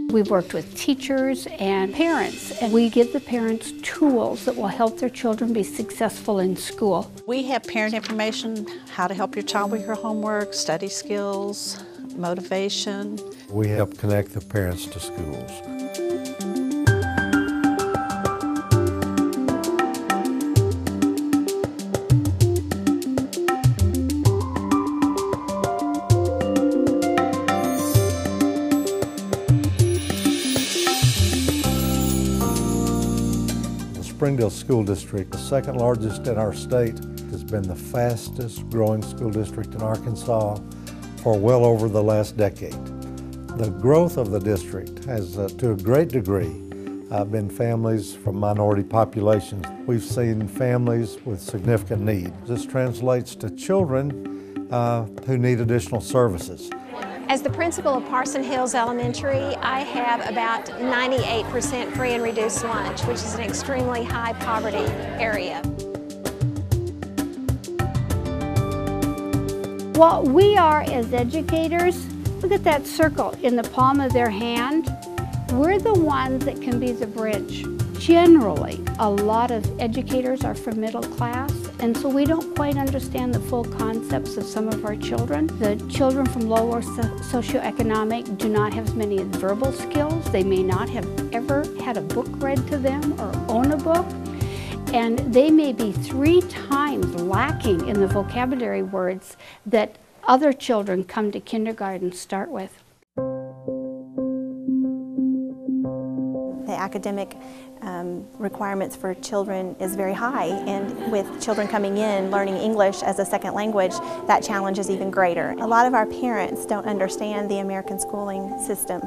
We've worked with teachers and parents, and we give the parents tools that will help their children be successful in school. We have parent information, how to help your child with your homework, study skills, motivation. We help connect the parents to schools. Springdale School District, the second largest in our state, has been the fastest growing school district in Arkansas for well over the last decade. The growth of the district has, to a great degree, been families from minority populations. We've seen families with significant need. This translates to children who need additional services. As the principal of Parson Hills Elementary, I have about 98% free and reduced lunch, which is an extremely high poverty area. What we are as educators, look at that circle in the palm of their hand. We're the ones that can be the bridge. Generally, a lot of educators are from middle class, and so we don't quite understand the full concepts of some of our children. The children from lower socioeconomic do not have as many verbal skills. They may not have ever had a book read to them or own a book, and they may be 3 times lacking in the vocabulary words that other children come to kindergarten start with. The academic requirements for children is very high, and with children coming in learning English as a second language, that challenge is even greater. A lot of our parents don't understand the American schooling system,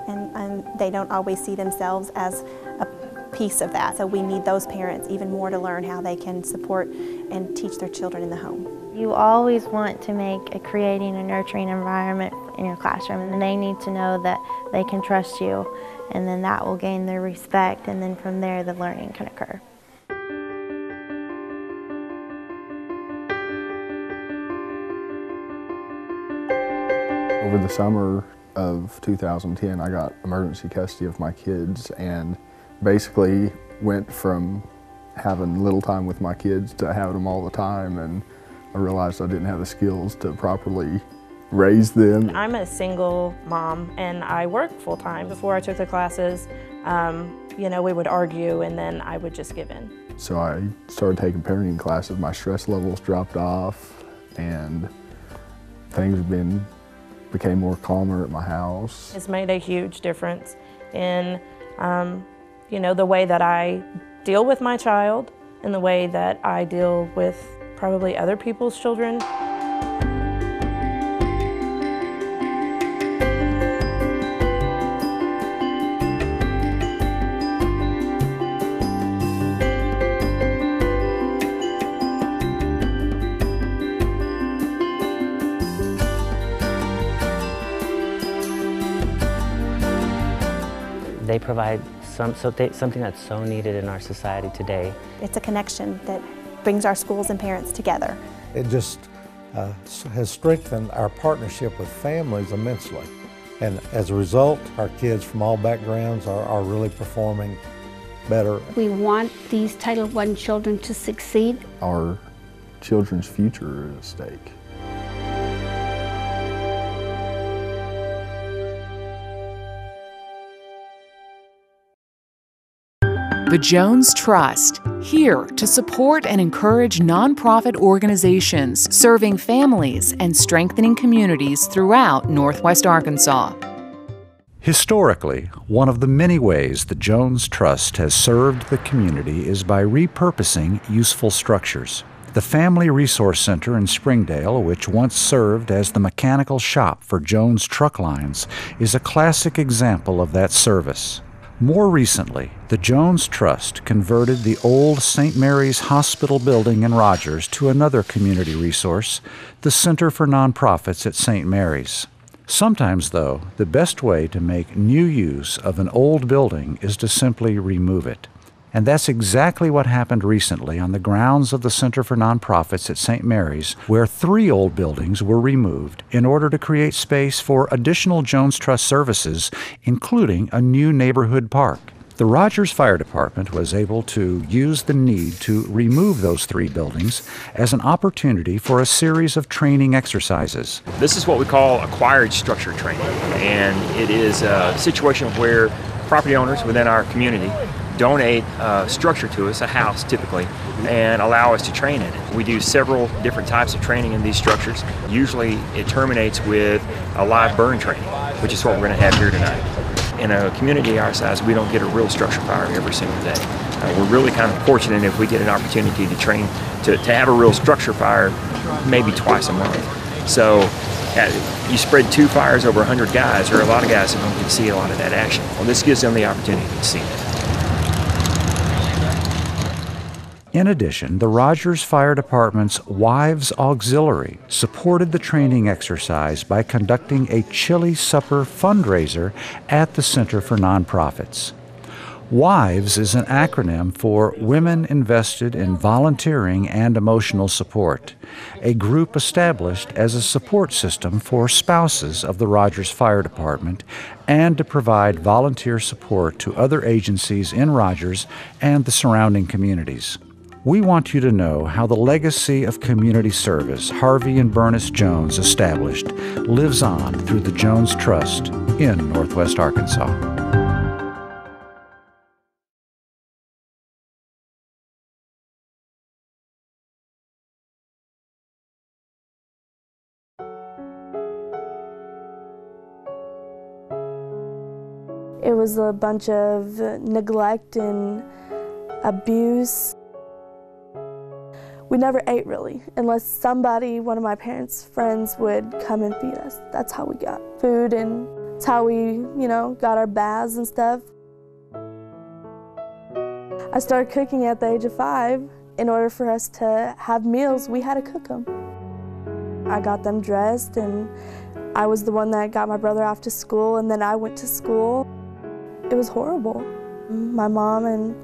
and they don't always see themselves as a piece of that. So we need those parents even more to learn how they can support and teach their children in the home. You always want to make creating a nurturing environment in your classroom, and they need to know that they can trust you, and then that will gain their respect, and then from there the learning can occur. Over the summer of 2010, I got emergency custody of my kids and basically went from having little time with my kids to having them all the time, and I realized I didn't have the skills to properly raise them. I'm a single mom and I work full-time. Before I took the classes, you know, we would argue and then I would just give in. So I started taking parenting classes. My stress levels dropped off and things became more calmer at my house. It's made a huge difference in, you know, the way that I deal with my child and the way that I deal with probably other people's children. They provide something that's so needed in our society today. It's a connection that brings our schools and parents together. It just has strengthened our partnership with families immensely. And as a result, our kids from all backgrounds are really performing better. We want these Title I children to succeed. Our children's future is at stake. The Jones Trust, here to support and encourage nonprofit organizations serving families and strengthening communities throughout Northwest Arkansas. Historically, one of the many ways the Jones Trust has served the community is by repurposing useful structures. The Family Resource Center in Springdale, which once served as the mechanical shop for Jones Truck Lines, is a classic example of that service. More recently, the Jones Trust converted the old St. Mary's Hospital building in Rogers to another community resource, the Center for Nonprofits at St. Mary's. Sometimes, though, the best way to make new use of an old building is to simply remove it. And that's exactly what happened recently on the grounds of the Center for Nonprofits at St. Mary's, where 3 old buildings were removed in order to create space for additional Jones Trust services, including a new neighborhood park. The Rogers Fire Department was able to use the need to remove those 3 buildings as an opportunity for a series of training exercises. This is what we call acquired structure training, and it is a situation where property owners within our community donate a structure to us, a house typically, and allow us to train in it. We do several different types of training in these structures. Usually it terminates with a live burn training, which is what we're going to have here tonight. In a community our size, we don't get a real structure fire every single day. We're really kind of fortunate if we get an opportunity to train to have a real structure fire maybe twice a month. So you spread 2 fires over 100 guys, or a lot of guys who don't get to see a lot of that action. Well, this gives them the opportunity to see it. In addition, the Rogers Fire Department's Wives Auxiliary supported the training exercise by conducting a chili supper fundraiser at the Center for Nonprofits. WIVES is an acronym for Women Invested in Volunteering and Emotional Support, a group established as a support system for spouses of the Rogers Fire Department and to provide volunteer support to other agencies in Rogers and the surrounding communities. We want you to know how the legacy of community service Harvey and Bernice Jones established lives on through the Jones Trust in Northwest Arkansas. It was a bunch of neglect and abuse. We never ate really, unless somebody, one of my parents' friends, would come and feed us. That's how we got food, and that's how we, got our baths and stuff. I started cooking at the age of 5. In order for us to have meals, we had to cook them. I got them dressed, and I was the one that got my brother off to school, and then I went to school. It was horrible. My mom and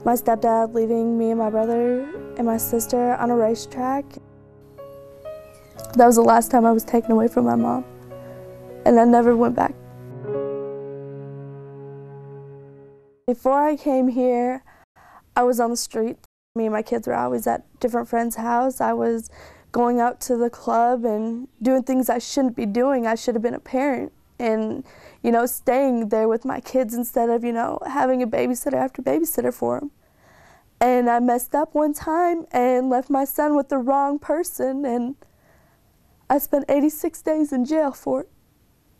my stepdad leaving me and my brother and my sister on a racetrack. That was the last time I was taken away from my mom, and I never went back. Before I came here, I was on the street. Me and my kids were always at different friends' houses. I was going out to the club and doing things I shouldn't be doing. I should have been a parent and, staying there with my kids instead of, having a babysitter after babysitter for them. And I messed up one time and left my son with the wrong person, and I spent 86 days in jail for it.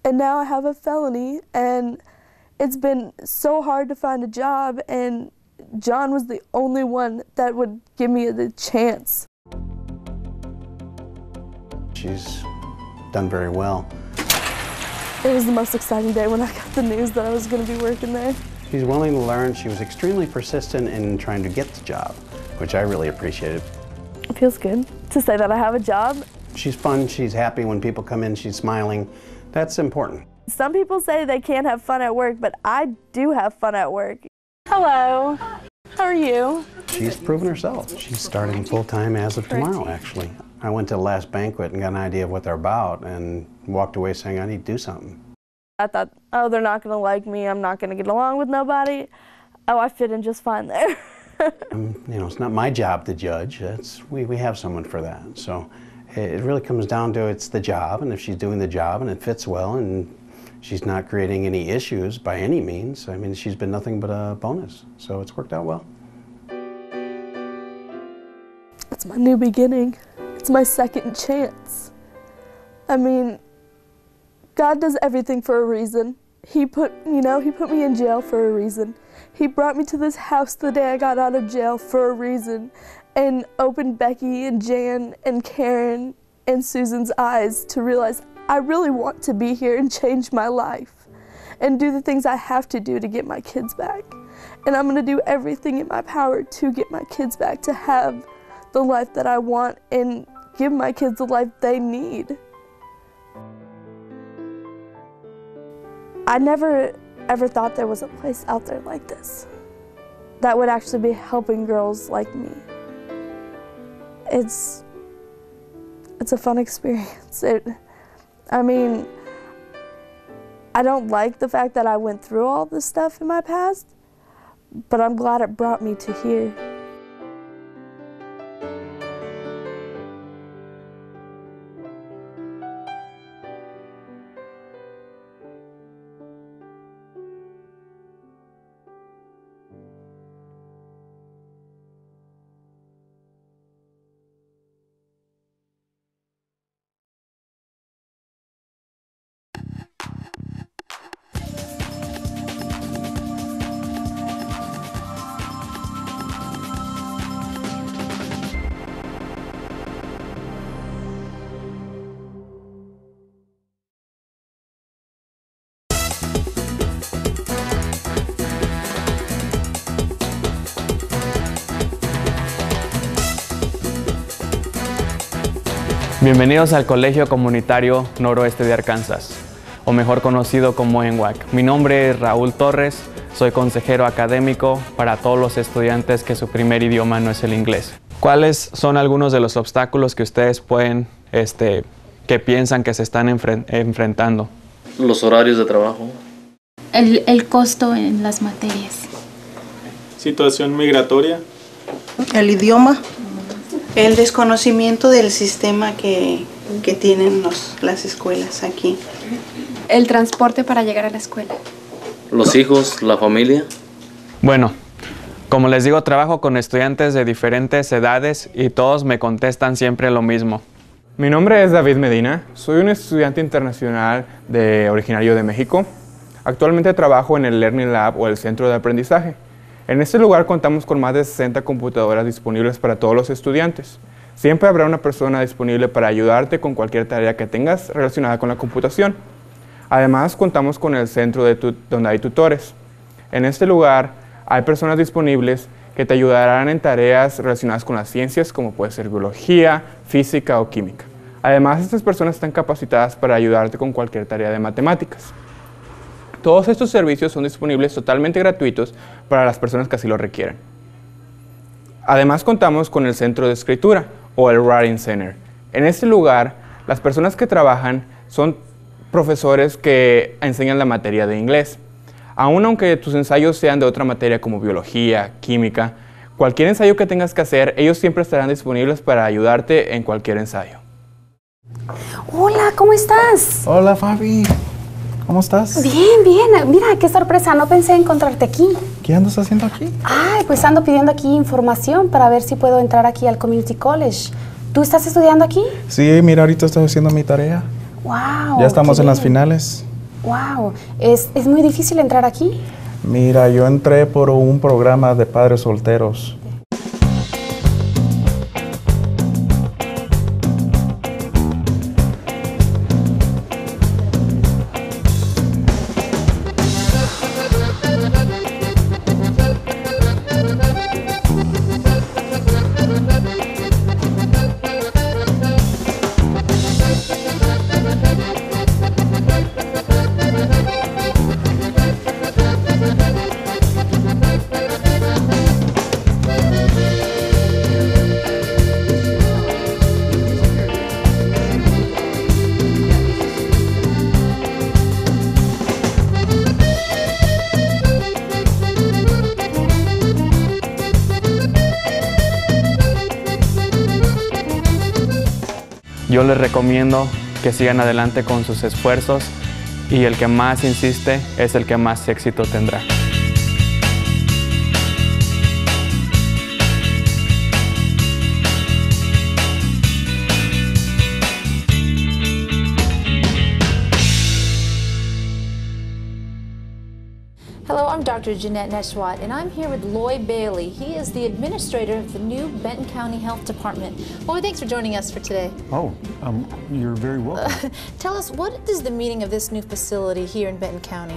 And now I have a felony, and it's been so hard to find a job, and John was the only one that would give me the chance. She's done very well. It was the most exciting day when I got the news that I was going to be working there. She's willing to learn. She was extremely persistent in trying to get the job, which I really appreciated. It feels good to say that I have a job. She's fun. She's happy when people come in. She's smiling. That's important. Some people say they can't have fun at work, but I do have fun at work. Hello. How are you? She's proven herself. She's starting full-time as of tomorrow, actually. I went to the last banquet and got an idea of what they're about and walked away saying, I need to do something. I thought, oh, they're not going to like me. I'm not going to get along with nobody. Oh, I fit in just fine there. It's not my job to judge. We have someone for that. So it really comes down to it's the job, and if she's doing the job and it fits well and she's not creating any issues by any means, I mean, she's been nothing but a bonus. So it's worked out well. It's my new beginning. It's my second chance. I mean, God does everything for a reason. He put me in jail for a reason. He brought me to this house the day I got out of jail for a reason, and opened Becky and Jan and Karen and Susan's eyes to realize I really want to be here and change my life and do the things I have to do to get my kids back. And I'm gonna do everything in my power to get my kids back, to have the life that I want and give my kids the life they need. I never ever thought there was a place out there like this. that would actually be helping girls like me. It's a fun experience. I mean, I don't like the fact that I went through all this stuff in my past, but I'm glad it brought me to here. Bienvenidos al Colegio Comunitario Noroeste de Arkansas, o mejor conocido como ENWAC. Mi nombre es Raúl Torres, soy consejero académico para todos los estudiantes que su primer idioma no es el inglés. ¿Cuáles son algunos de los obstáculos que ustedes que piensan que se están enfrentando? Los horarios de trabajo. El costo en las materias. Situación migratoria. El idioma. El desconocimiento del sistema que tienen las escuelas aquí. El transporte para llegar a la escuela. Los hijos, la familia. Bueno, como les digo, trabajo con estudiantes de diferentes edades y todos me contestan siempre lo mismo. Mi nombre es David Medina, soy un estudiante internacional originario de México. Actualmente trabajo en el Learning Lab o el Centro de Aprendizaje. En este lugar contamos con más de 60 computadoras disponibles para todos los estudiantes. Siempre habrá una persona disponible para ayudarte con cualquier tarea que tengas relacionada con la computación. Además, contamos con el centro donde hay tutores. En este lugar hay personas disponibles que te ayudarán en tareas relacionadas con las ciencias, como puede ser biología, física o química. Además, estas personas están capacitadas para ayudarte con cualquier tarea de matemáticas. Todos estos servicios son disponibles totalmente gratuitos para las personas que así lo requieran. Además, contamos con el Centro de Escritura o el Writing Center. En este lugar, las personas que trabajan son profesores que enseñan la materia de inglés. Aunque tus ensayos sean de otra materia como biología, química, cualquier ensayo que tengas que hacer, ellos siempre estarán disponibles para ayudarte en cualquier ensayo. Hola, ¿cómo estás? Hola, Fabi. ¿Cómo estás? Bien, bien. Mira, qué sorpresa. No pensé encontrarte aquí. ¿Qué andas haciendo aquí? Ay, pues ando pidiendo aquí información para ver si puedo entrar aquí al Community College. ¿Tú estás estudiando aquí? Sí, mira, ahorita estoy haciendo mi tarea. Wow. Ya estamos en las finales. Wow. ¿Es muy difícil entrar aquí? Mira, yo entré por un programa de padres solteros. Yo les recomiendo que sigan adelante con sus esfuerzos y el que más insiste es el que más éxito tendrá. Hello, I'm Dr. Jeanette Neshwat, and I'm here with Lloyd Bailey. He is the administrator of the new Benton County Health Department. Lloyd, thanks for joining us for today. Oh, you're very welcome. Tell us, what is the meaning of this new facility here in Benton County?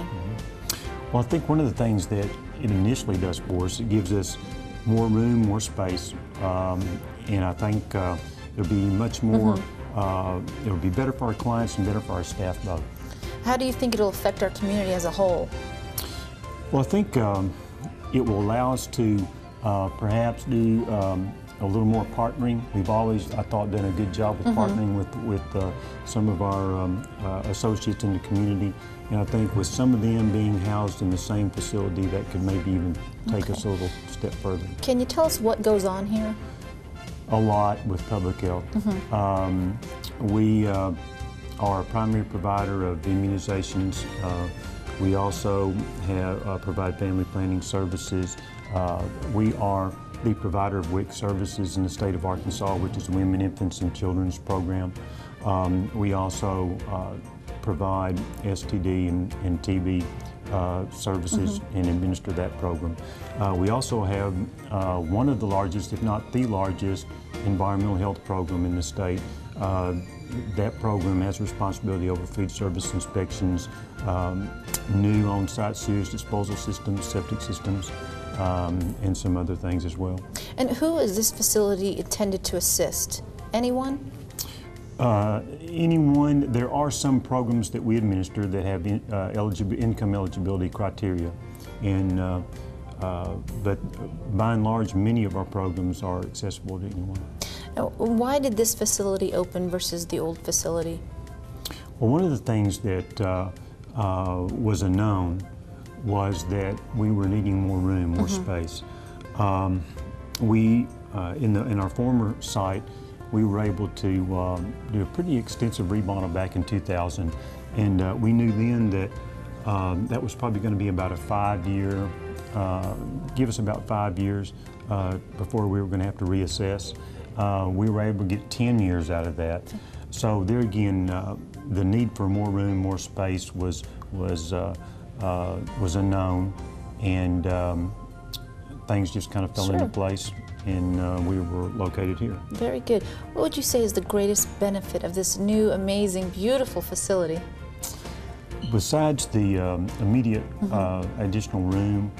Well, I think one of the things that it initially does for us, it gives us more room, more space, and I think it'll be much more, it'll be better for our clients and better for our staff both. How do you think it'll affect our community as a whole? Well, I think it will allow us to perhaps do a little more partnering. We've always, I thought, done a good job with partnering with some of our associates in the community. And I think with some of them being housed in the same facility, that could maybe even take us a little step further. Can you tell us what goes on here? A lot with public health. We are a primary provider of immunizations. We also have provide family planning services. We are the provider of WIC services in the state of Arkansas, which is the Women, Infants, and Children's Program. We also provide STD and TB services and administer that program. We also have one of the largest, if not the largest, environmental health program in the state. That program has responsibility over food service inspections, new on-site sewage disposal systems, septic systems, and some other things as well. And who is this facility intended to assist? Anyone? Anyone. There are some programs that we administer that have income eligibility criteria, and but by and large, many of our programs are accessible to anyone. Why did this facility open versus the old facility? Well, one of the things that was a known was that we were needing more room, more space. In our former site, we were able to do a pretty extensive remodel back in 2000, and we knew then that that was probably going to be about a 5-year, give us about 5 years before we were going to have to reassess. We were able to get 10 years out of that. So there again, the need for more room, more space was a known, and things just kind of fell into place, and we were located here. Very good. What would you say is the greatest benefit of this new, amazing, beautiful facility? Besides the immediate additional room,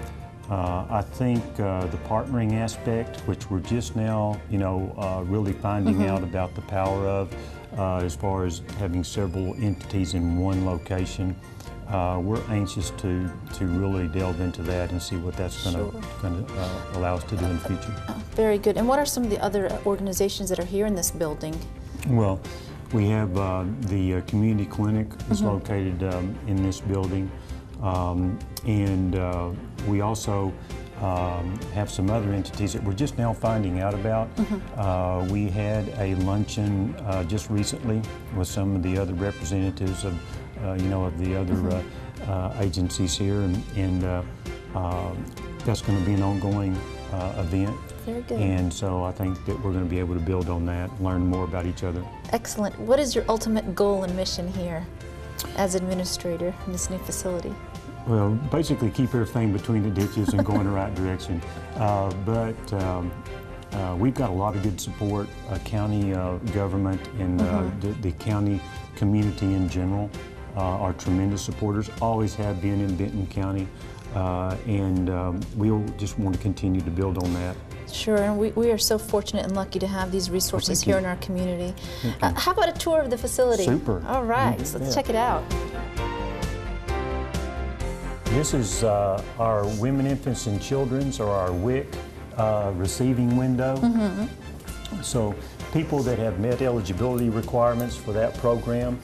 I think the partnering aspect, which we're just now, really finding out about the power of, as far as having several entities in one location. We're anxious to really delve into that and see what that's going to allow us to do in the future. Very good. And what are some of the other organizations that are here in this building? Well, we have the community clinic is located in this building, and we also have some other entities that we're just now finding out about. We had a luncheon just recently with some of the other representatives of the other agencies here, and that's going to be an ongoing event. Very good. And so I think that we're going to be able to build on that, learn more about each other. Excellent. What is your ultimate goal and mission here as administrator in this new facility? Well, basically keep everything between the ditches and go in the right direction. But we've got a lot of good support, county government and the county community in general are tremendous supporters, always have been in Benton County, and we'll just want to continue to build on that. Sure, and we are so fortunate and lucky to have these resources here in our community. How about a tour of the facility? Super. All right, so let's check it out. This is our Women, Infants, and Children's, or our WIC, receiving window. So people that have met eligibility requirements for that program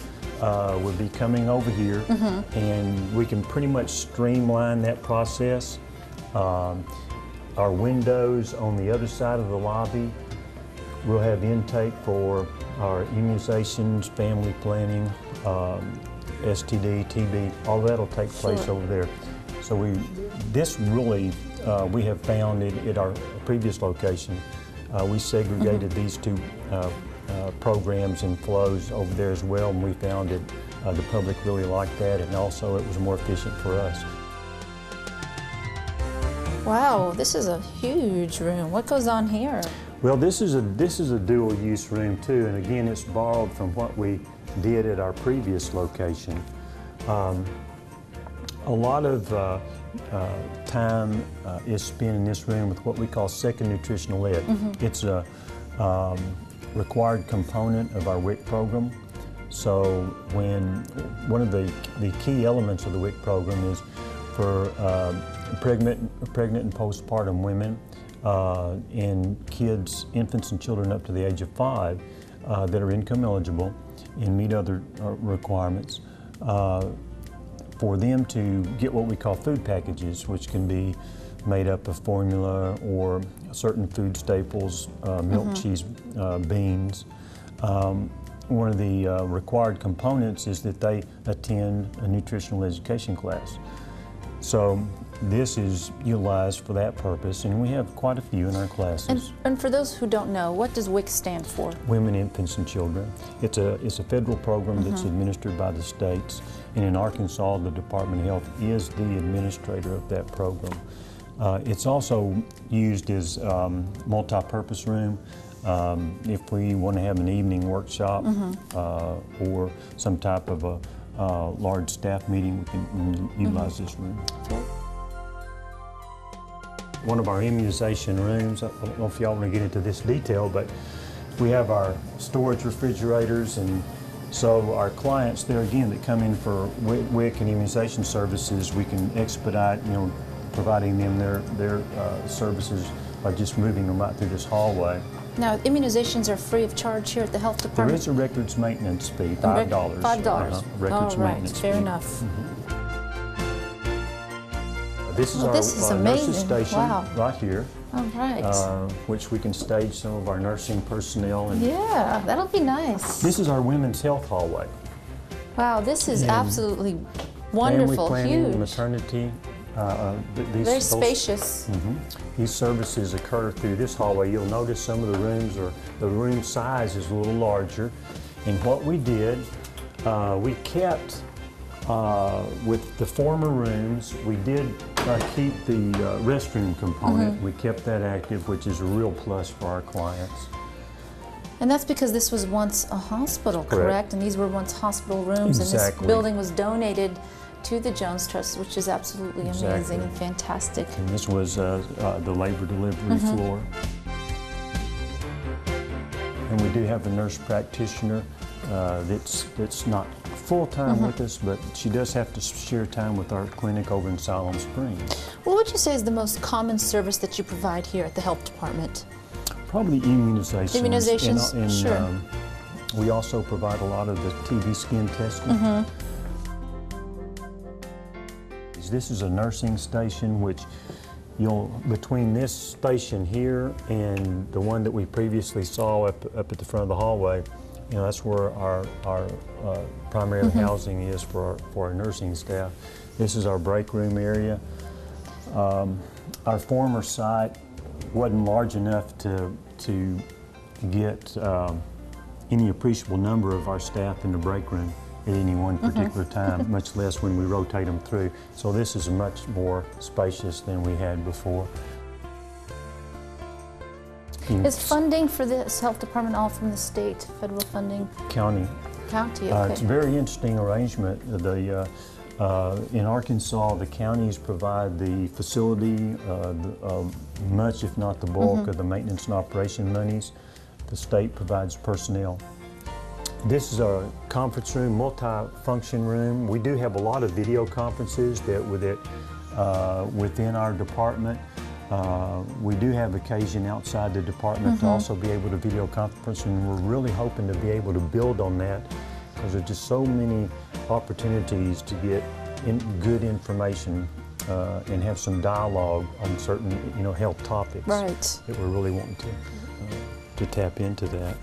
would be coming over here, and we can pretty much streamline that process. Our windows on the other side of the lobby, we'll have intake for our immunizations, family planning, STD, TB, all that'll take place over there. So this really, we have found at our previous location, we segregated these two programs and flows over there as well, and we found that the public really liked that, and also it was more efficient for us. Wow, this is a huge room. What goes on here? Well, this is a dual-use room too, and again, it's borrowed from what we did at our previous location. A lot of time is spent in this room with what we call second nutritional ed. It's a required component of our WIC program. So when one of the key elements of the WIC program is for pregnant and postpartum women, and kids, infants and children up to the age of 5 that are income eligible and meet other requirements, for them to get what we call food packages, which can be made up of formula or certain food staples, milk, cheese, beans. One of the required components is that they attend a nutritional education class. So this is utilized for that purpose, and we have quite a few in our classes. And for those who don't know, what does WIC stand for? Women, Infants, and Children. It's a federal program that's administered by the states, and in Arkansas, the Department of Health is the administrator of that program. It's also used as multi-purpose room. If we want to have an evening workshop or some type of a large staff meeting, we can utilize this room. One of our immunization rooms, I don't know if y'all want to get into this detail, but we have our storage refrigerators, and so our clients there again that come in for WIC and immunization services, we can expedite, providing them their services by just moving them right through this hallway. Now, immunizations are free of charge here at the health department? There is a records maintenance fee, $5. $5. Records maintenance fair fee. enough. This is our nurses station right here. All right. Which we can stage some of our nursing personnel. And yeah, that'll be nice. This is our women's health hallway. Wow, this is absolutely wonderful, family planning, huge. Maternity. Very spacious. These services occur through this hallway. You'll notice some of the rooms the room size is a little larger. And what we did, we kept with the former rooms, we did keep the restroom component. We kept that active, which is a real plus for our clients. And that's because this was once a hospital, correct? And these were once hospital rooms, and this building was donated to the Jones Trust, which is absolutely amazing and fantastic. And this was the labor delivery floor. And we do have a nurse practitioner that's not full-time with us, but she does have to share time with our clinic over in Siloam Springs. What would you say is the most common service that you provide here at the health department? Probably immunizations. Immunizations, sure. We also provide a lot of the TB skin testing. This is a nursing station, which between this station here and the one that we previously saw up at the front of the hallway, that's where our primary housing is for our nursing staff. This is our break room area. Our former site wasn't large enough to get any appreciable number of our staff in the break room at any one particular time, much less when we rotate them through. So this is much more spacious than we had before. Is funding for this health department all from the state, federal funding? County. County, okay. It's a very interesting arrangement. In Arkansas, the counties provide the facility, much if not the bulk of the maintenance and operation monies. The state provides personnel. This is a conference room, multi-function room. We do have a lot of video conferences within our department. We do have occasion outside the department to also be able to video conference, and we're really hoping to be able to build on that because there's just so many opportunities to get good information and have some dialogue on certain health topics that we're really wanting to tap into that.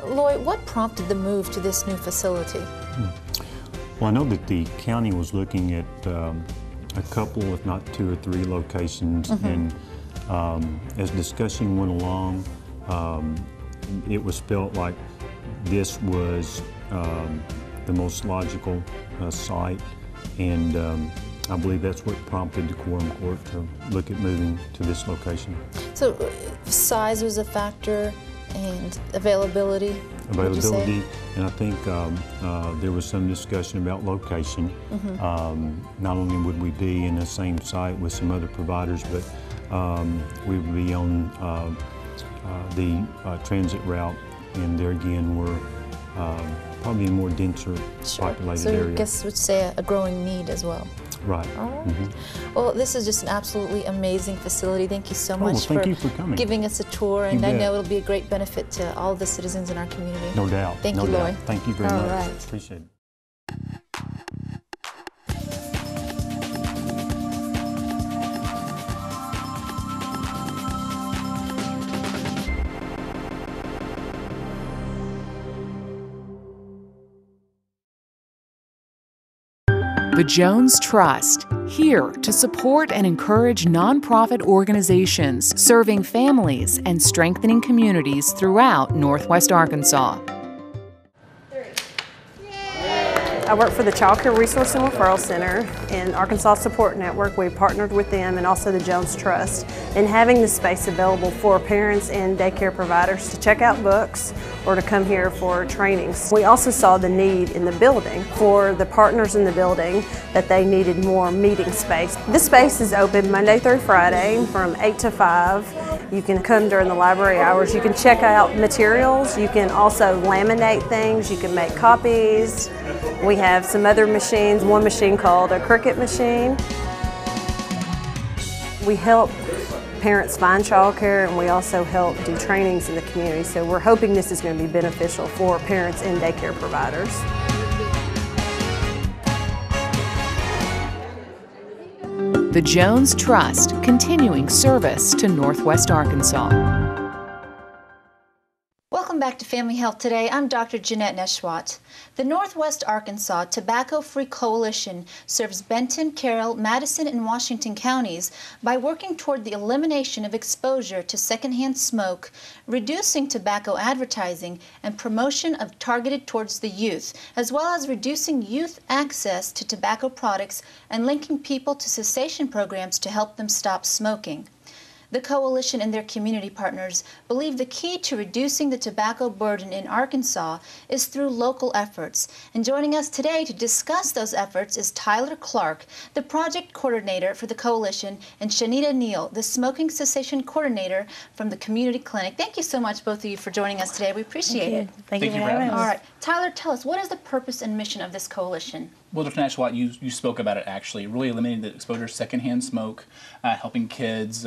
Lloyd, what prompted the move to this new facility? Well, I know that the county was looking at a couple, if not 2 or 3 locations, and as discussion went along, it was felt like this was the most logical site, and I believe that's what prompted the Quorum Court to look at moving to this location. So size was a factor, and availability? Availability, and I think there was some discussion about location. Not only would we be in the same site with some other providers, but we would be on the transit route, and there again we're probably a more denser populated area. So I guess would say a growing need as well. Right. All right. Well, this is just an absolutely amazing facility. Thank you so much thank you for coming. Giving us a tour, and I know it'll be a great benefit to all the citizens in our community. No doubt. Thank you, Loy. Thank you very much. All right. Appreciate it. The Jones Trust, here to support and encourage nonprofit organizations serving families and strengthening communities throughout Northwest Arkansas. I work for the Child Care Resource and Referral Center and Arkansas Support Network. We partnered with them and also the Jones Trust in having the space available for parents and daycare providers to check out books or to come here for trainings. We also saw the need in the building for the partners in the building that they needed more meeting space. This space is open Monday through Friday from 8 to 5. You can come during the library hours. You can check out materials. You can also laminate things. You can make copies. We have some other machines, one machine called a Cricut machine. We help parents find childcare, and we also help do trainings in the community. So we're hoping this is going to be beneficial for parents and daycare providers. The Jones Trust, continuing service to Northwest Arkansas. Welcome back to Family Health Today. I'm Dr. Jeanette Neshwat. The Northwest Arkansas Tobacco-Free Coalition serves Benton, Carroll, Madison, and Washington counties by working toward the elimination of exposure to secondhand smoke, reducing tobacco advertising, and promotion of targeted towards the youth, as well as reducing youth access to tobacco products and linking people to cessation programs to help them stop smoking. The coalition and their community partners believe the key to reducing the tobacco burden in Arkansas is through local efforts. And joining us today to discuss those efforts is Tyler Clark, the project coordinator for the coalition, and Shanita Neal, the smoking cessation coordinator from the community clinic. Thank you so much, both of you, for joining us today. We appreciate it. Thank you for having us. All right, Tyler, tell us, what is the purpose and mission of this coalition? Well, Dr. Nashwatt, you spoke about it actually, really eliminating the exposure to secondhand smoke, helping kids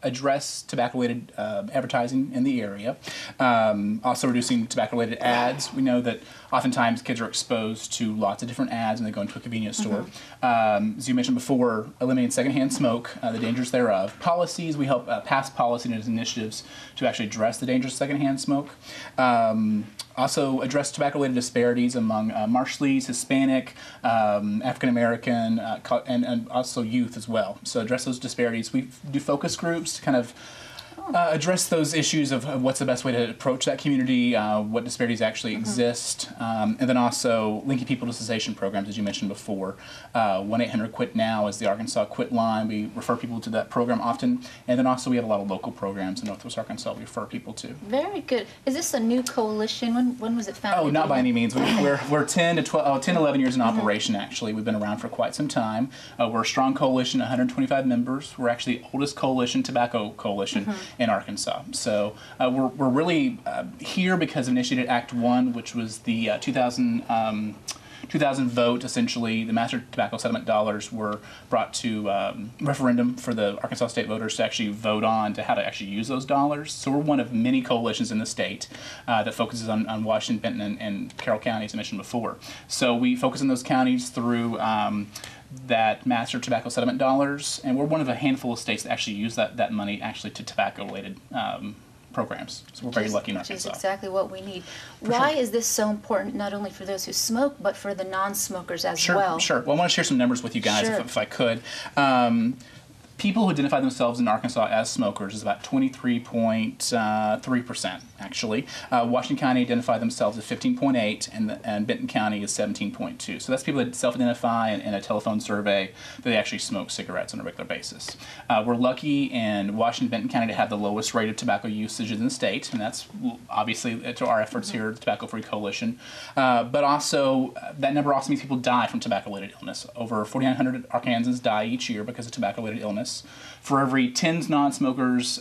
address tobacco-related advertising in the area, also reducing tobacco-related ads. We know that oftentimes kids are exposed to lots of different ads when they go into a convenience store. As you mentioned before, eliminating secondhand smoke, the dangers thereof. Policies, we help pass policy and initiatives to actually address the dangers of secondhand smoke. Also address tobacco-related disparities among Marshallese, Hispanic, African-American, and also youth as well. So address those disparities. We do focus groups to kind of address those issues of what's the best way to approach that community, what disparities actually exist, and then also linking people to cessation programs, as you mentioned before. 1-800-QUIT-NOW is the Arkansas Quit line. We refer people to that program often, and then also we have a lot of local programs in Northwest Arkansas we refer people to. Very good. Is this a new coalition? When was it founded? Oh, not by any means. We're 10 to 11 years in operation, actually. We've been around for quite some time. We're a strong coalition, 125 members. We're actually the oldest coalition, tobacco coalition, in Arkansas. So we're really here because of Initiated Act 1, which was the 2000 vote, essentially. The Master Tobacco Settlement dollars were brought to referendum for the Arkansas state voters to actually vote on to how to actually use those dollars. So we're one of many coalitions in the state that focuses on Washington, Benton, and Carroll counties, I mentioned before. So we focus on those counties through that Master Tobacco Settlement dollars, and we're one of a handful of states that actually use that money actually to tobacco-related programs. So we're very lucky in Arkansas. Which is exactly what we need. Why is this so important, not only for those who smoke, but for the non-smokers as well? Sure. Well, I want to share some numbers with you guys, if I could. People who identify themselves in Arkansas as smokers is about 23.3%, actually. Washington County identify themselves as 15.8%, and Benton County is 17.2%. So that's people that self-identify in a telephone survey that they actually smoke cigarettes on a regular basis. We're lucky in Washington, Benton County to have the lowest rate of tobacco usage in the state, and that's obviously to our efforts here at the Tobacco Free Coalition. But also, that number also means people die from tobacco-related illness. Over 4,900 Arkansans die each year because of tobacco-related illness. For every 10 non-smokers,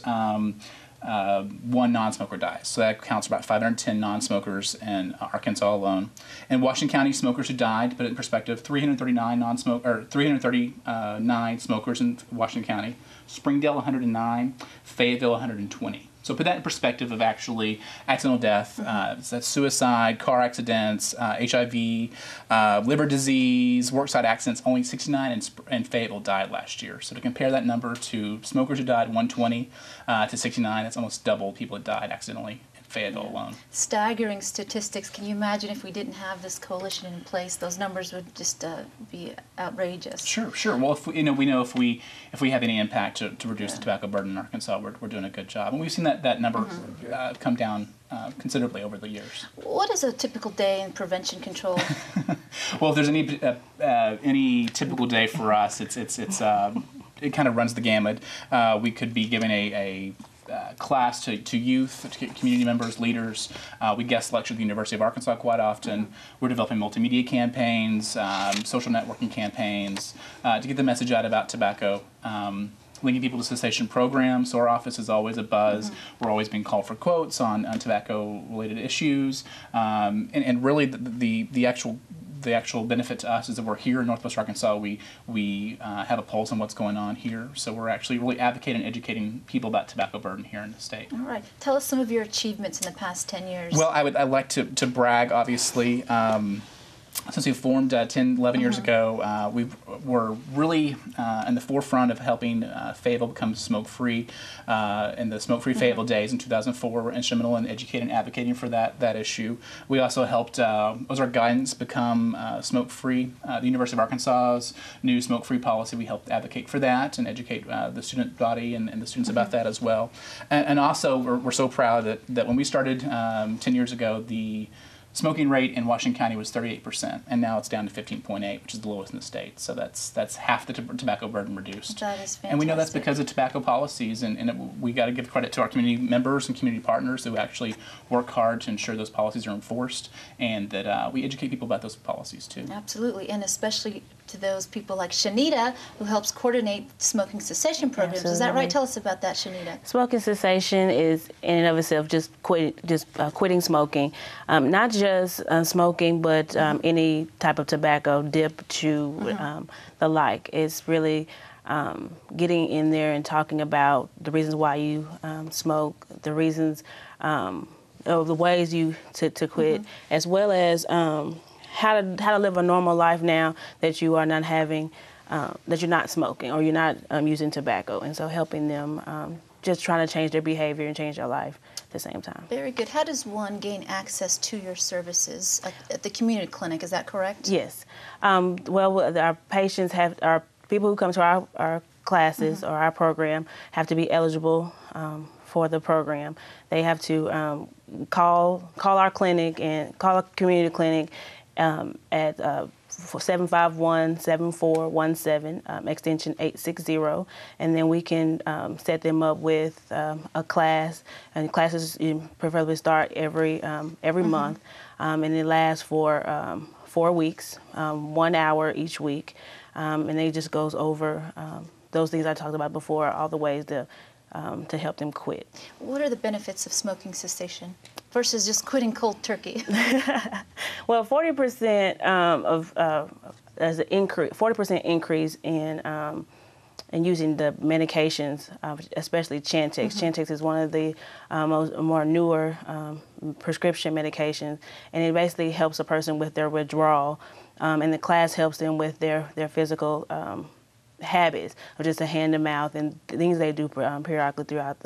one non-smoker dies. So that counts for about 510 non-smokers in Arkansas alone. In Washington County, smokers who died, to put it in perspective, 339 smokers in Washington County. Springdale 109, Fayetteville 120. So put that in perspective of actually accidental death, that's suicide, car accidents, HIV, liver disease, worksite accidents. Only 69 in Fayetteville died last year. So to compare that number to smokers who died, 120 to 69, that's almost double people that died accidentally in Fayetteville alone. Staggering statistics. Can you imagine if we didn't have this coalition in place? Those numbers would just be outrageous. Sure, sure. Well, if we know if we have any impact to reduce the tobacco burden in Arkansas, we're doing a good job, and we've seen that number come down considerably over the years. What is a typical day in prevention control? Well, if there's any typical day for us, it kind of runs the gamut. We could be giving a class to youth, to community members, leaders. We guest lecture at the University of Arkansas quite often. We're developing multimedia campaigns, social networking campaigns to get the message out about tobacco. Linking people to cessation programs. So our office is always a buzz. We're always being called for quotes on tobacco-related issues, and really the actual benefit to us is that we're here in Northwest Arkansas. We have a pulse on what's going on here, so we're actually really advocating and educating people about tobacco burden here in the state. All right. Tell us some of your achievements in the past 10 years. Well, I'd like to brag, obviously. Since we formed 10, 11 years ago, we were really in the forefront of helping Fayetteville become smoke-free. In the Smoke-Free Fayetteville Days in 2004, we're instrumental in educating and advocating for that issue. We also helped, as our guidance, become smoke-free. The University of Arkansas's new smoke-free policy, we helped advocate for that and educate the student body and the students about that as well. And also, we're so proud that when we started 10 years ago, the smoking rate in Washington County was 38%, and now it's down to 15.8, which is the lowest in the state. So that's half the tobacco burden reduced. That is fantastic. And we know that's because of tobacco policies, and we got to give credit to our community members and community partners who actually work hard to ensure those policies are enforced, and that we educate people about those policies too. Absolutely, and especially to those people like Shanita, who helps coordinate smoking cessation programs. Is that right? Tell us about that, Shanita. Smoking cessation is, in and of itself, just quitting smoking. Not just smoking, but any type of tobacco, dip, chew, the like. It's really getting in there and talking about the reasons why you smoke, the reasons, the ways to quit, as well as how to live a normal life now that you are not having, that you're not smoking or you're not using tobacco, and so helping them just trying to change their behavior and change their life at the same time. Very good. How does one gain access to your services at the community clinic? Is that correct? Yes. Well, our patients our people who come to our classes or our program have to be eligible for the program. They have to call our clinic and call our community clinic at 751-7417, extension 860, and then we can set them up with a class, and classes preferably start every month, and it lasts for 4 weeks, 1 hour each week, and it just goes over those things I talked about before, all the ways to help them quit. What are the benefits of smoking cessation versus just quitting cold turkey? Well, 40% as an increase, 40% increase in using the medications, especially Chantix. Chantix is one of the more newer prescription medications, and it basically helps a person with their withdrawal, and the class helps them with their physical habits of just a hand to mouth and things they do periodically throughout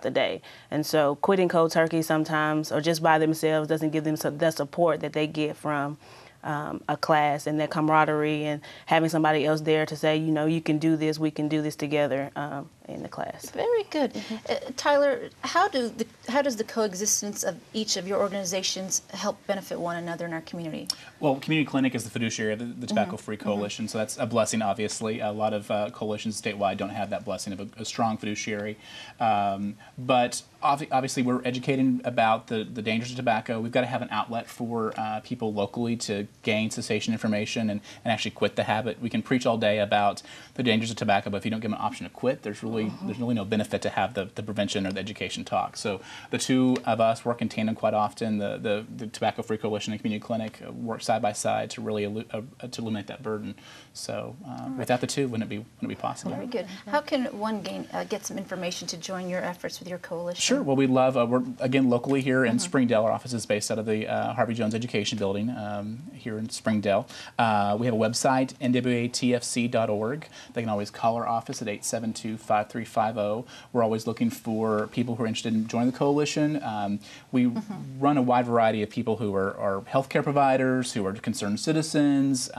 the day. And so quitting cold turkey sometimes, or just by themselves, doesn't give them the support that they get from a class and that camaraderie and having somebody else there to say, you know, you can do this, we can do this together in the class. Very good. Tyler, how does the coexistence of each of your organizations help benefit one another in our community? Well, Community Clinic is the fiduciary of the Tobacco Free Coalition, so that's a blessing, obviously. A lot of coalitions statewide don't have that blessing of a strong fiduciary. But obviously we're educating about the dangers of tobacco. We've got to have an outlet for people locally to gain cessation information and actually quit the habit. We can preach all day about the dangers of tobacco, but if you don't give them an option to quit, there's really there's really no benefit to have the prevention or the education talk. So the two of us work in tandem quite often. The Tobacco Free Coalition and Community Clinic work side by side to really to eliminate that burden. So without the two, wouldn't it be possible? Very good. How can one get some information to join your efforts with your coalition? Sure. Well, we'd love, we're again locally here in Springdale. Our office is based out of the Harvey Jones Education Building here in Springdale. We have a website, nwatfc.org. They can always call our office at 872-5350. We're always looking for people who are interested in joining the coalition. We run a wide variety of people who are healthcare providers, who are concerned citizens,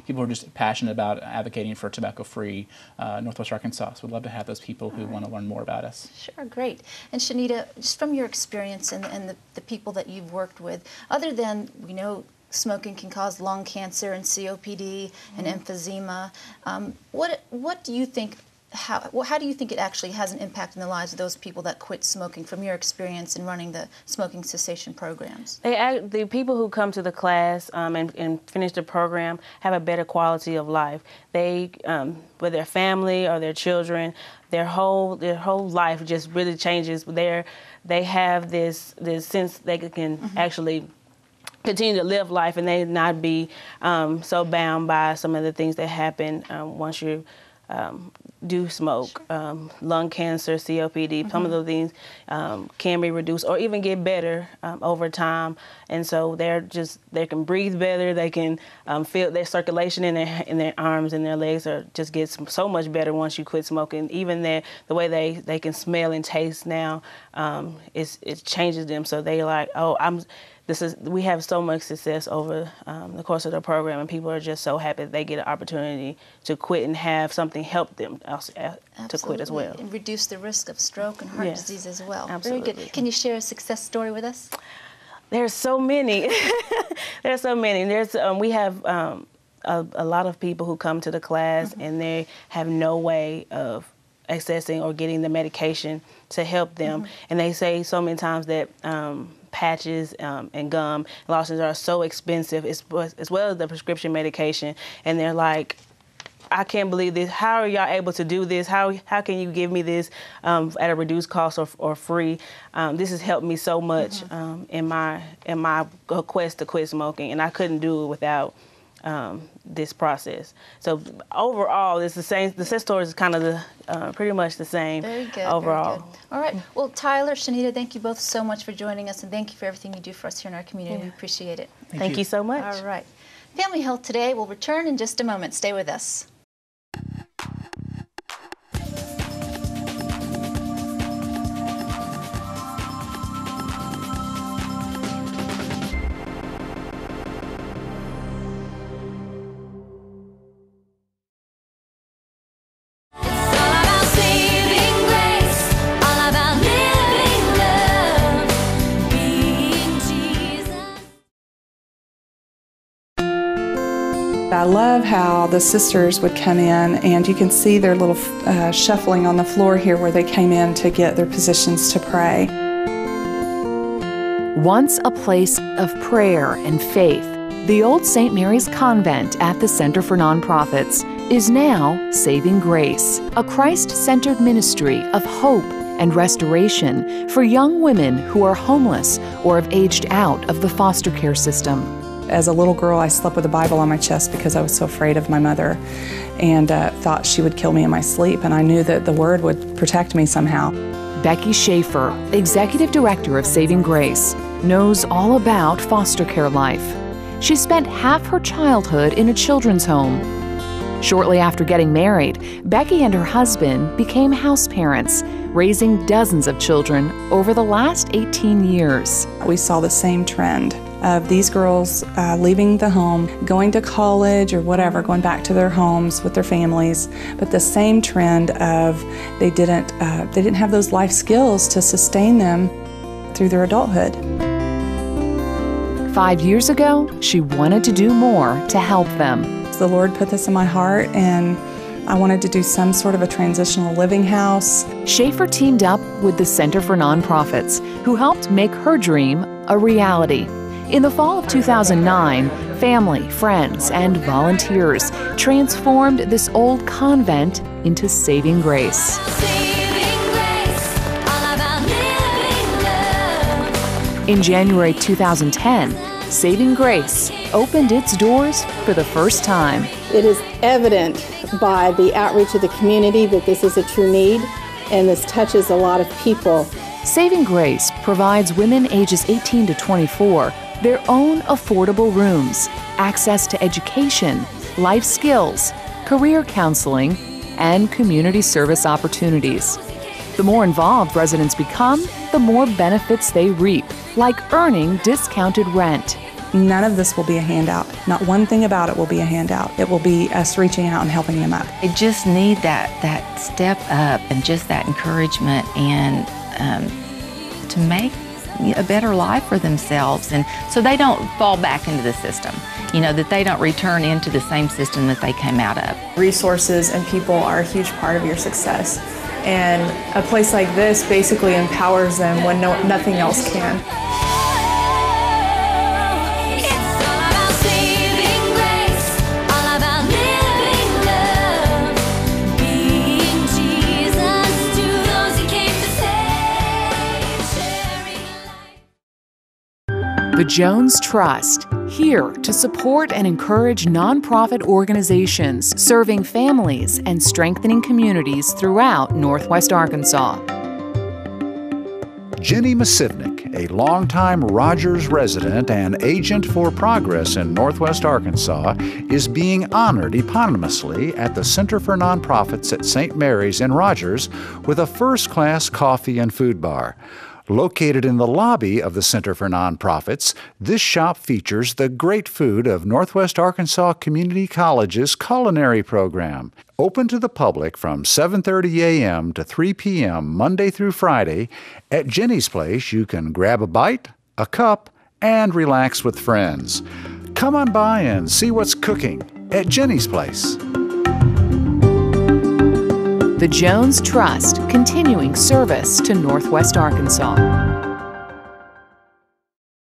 people who are just passionate about advocating for tobacco-free Northwest Arkansas. So we'd love to have those people who want to learn more about us. Sure, great. And Shanita, just from your experience and the people that you've worked with, other than we know smoking can cause lung cancer and COPD and emphysema, what do you think? How do you think it actually has an impact in the lives of those people that quit smoking from your experience in running the smoking cessation programs? The people who come to the class and finish the program have a better quality of life. They, with their family or their children, their whole life just really changes. They have this sense they can actually continue to live life and they not be so bound by some of the things that happen once you do smoke. Lung cancer, COPD, some of those things can be reduced or even get better over time. And so they can breathe better. They can feel their circulation in their arms and their legs just gets so much better once you quit smoking. Even the way they can smell and taste now, it changes them. So they like, oh, we have so much success over the course of the program, and people are just so happy that they get an opportunity to quit and have something help them to quit as well. And reduce the risk of stroke and heart disease as well. Absolutely. Very good. Can you share a success story with us? There's so many. There's so many. We have a lot of people who come to the class and they have no way of accessing or getting the medication to help them. And they say so many times that patches and gum lozenges are so expensive, as well as the prescription medication. And they're like, I can't believe this. How are y'all able to do this? How can you give me this at a reduced cost or free? This has helped me so much in my quest to quit smoking, and I couldn't do it without this process. So overall, it's the same. The success story is kind of pretty much the same. Very good. Overall. Very good. All right. Well, Tyler, Shanita, thank you both so much for joining us, and thank you for everything you do for us here in our community. We appreciate it. Thank you so much. All right. Family Health Today will return in just a moment. Stay with us. I love how the sisters would come in, and you can see their little shuffling on the floor here where they came in to get their positions to pray. Once a place of prayer and faith, the old St. Mary's Convent at the Center for Nonprofits is now Saving Grace, a Christ-centered ministry of hope and restoration for young women who are homeless or have aged out of the foster care system. As a little girl, I slept with a Bible on my chest because I was so afraid of my mother and thought she would kill me in my sleep, and I knew that the Word would protect me somehow. Becky Schaefer, Executive Director of Saving Grace, knows all about foster care life. She spent half her childhood in a children's home. Shortly after getting married, Becky and her husband became house parents, raising dozens of children over the last 18 years. We saw the same trend of these girls leaving the home, going to college or whatever, going back to their homes with their families, but the same trend of they didn't have those life skills to sustain them through their adulthood. 5 years ago, she wanted to do more to help them. The Lord put this in my heart, and I wanted to do some sort of a transitional living house. Schaefer teamed up with the Center for Nonprofits, who helped make her dream a reality. In the fall of 2009, family, friends, and volunteers transformed this old convent into Saving Grace. In January 2010, Saving Grace opened its doors for the first time. It is evident by the outreach of the community that this is a true need, and this touches a lot of people. Saving Grace provides women ages 18 to 24 their own affordable rooms, access to education, life skills, career counseling, and community service opportunities. The more involved residents become, the more benefits they reap, like earning discounted rent. None of this will be a handout. Not one thing about it will be a handout. It will be us reaching out and helping them up. They just need that step up and just that encouragement and to make a better life for themselves, and so they don't fall back into the system, that they don't return into the same system that they came out of. Resources and people are a huge part of your success, and a place like this basically empowers them when nothing else can. The Jones Trust, here to support and encourage nonprofit organizations serving families and strengthening communities throughout Northwest Arkansas. Jenny Masivnik, a longtime Rogers resident and agent for progress in Northwest Arkansas, is being honored eponymously at the Center for Nonprofits at St. Mary's in Rogers with a first-class coffee and food bar. Located in the lobby of the Center for Nonprofits, this shop features the great food of Northwest Arkansas Community College's culinary program. Open to the public from 7:30 a.m. to 3 p.m. Monday through Friday, at Jenny's Place you can grab a bite, a cup, and relax with friends. Come on by and see what's cooking at Jenny's Place. The Jones Trust, continuing service to Northwest Arkansas.